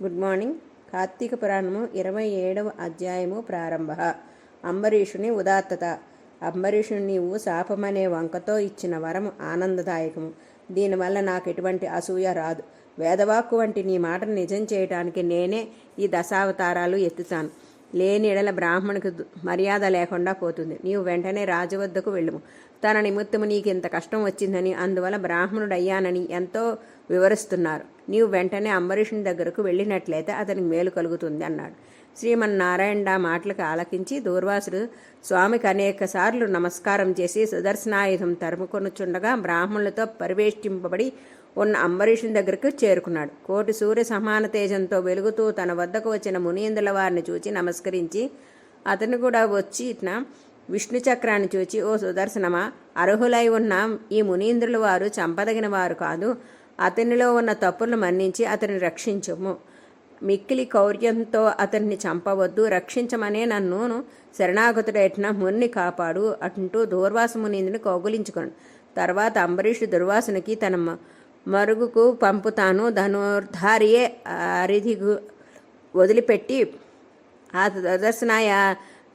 Good morning. Karthika పురాణము 27వ అధ్యాయము ప్రారంభ. అంబరీషుని ఉదాత్తత. అంబరీషుని నీవు శాపమనే వంకతో ఇచ్చిన వరము ఆనందదాయకము. దీనివల్ల నాకు ఎటువంటి అసూయ రాదు. వేదవాక్కు వంటి నీ మాటను నిజం చేయటానికి నేనే ఈ దశావతారాలు ఎత్తుతాను. లేని ఎడల బ్రాహ్మణునికి మర్యాద లేకుండా పోతుంది. నీవు వెంటనే రాజు వద్దకు వెళ్ళుము. తన నిమిత్తము నీకు ఇంత కష్టం వచ్చిందని, అందువల్ల బ్రాహ్మణుడయ్యానని ఎంతో వివరిస్తున్నారు. నీవు వెంటనే అంబరీషుని దగ్గరకు వెళ్ళినట్లయితే అతనికి మేలు కలుగుతుంది అన్నాడు. శ్రీమన్నారాయణ మాటలకు ఆలకించి దూర్వాసుడు స్వామికి అనేక సార్లు నమస్కారం చేసి సుదర్శనాయుధం తరుముకొనుచుండగా బ్రాహ్మణులతో పరివేష్టింపబడి ఉన్న అంబరీషుని దగ్గరకు చేరుకున్నాడు. కోటి సూర్య సమాన తేజంతో వెలుగుతూ తన వద్దకు వచ్చిన మునీంద్రుల వారిని చూచి నమస్కరించి అతను కూడా వచ్చి ఇట్లా విష్ణు చక్రాన్ని చూచి, ఓ సుదర్శనమా, అర్హులై ఉన్న ఈ మునీంద్రుల వారు చంపదగిన వారు కాదు. అతనిలో ఉన్న తప్పులను మన్నించి అతన్ని రక్షించము. మిక్కిలి కౌర్యంతో అతన్ని చంపవద్దు, రక్షించమనే నన్ను శరణాగతుడైన మున్ని కాపాడు అంటూ దూర్వాస మునీంద్రుని కౌగులించుకున్నాడు. తర్వాత అంబరీషుడు దుర్వాసునికి తన మరుగుకు పంపుతాను ధనుర్ధారియే అరిధిగు వదిలిపెట్టి ఆ సుదర్శనాయ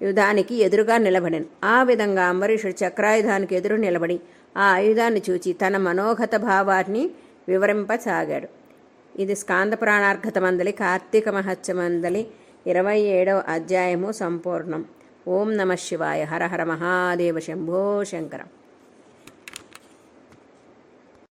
యుధానికి ఎదురుగా నిలబడాను. ఆ విధంగా అంబరీషుడు చక్రాయుధానికి ఎదురు నిలబడి ఆ ఆయుధాన్ని చూచి తన మనోగత భావాన్ని వివరింపసాగాడు. ఇది స్కాంద పురాణార్ఘతమందలి కార్తీక మహత్యమందలి 27వ అధ్యాయము సంపూర్ణం. ఓం నమ శివాయ. హర హర మహాదేవ. శంభో శంకర.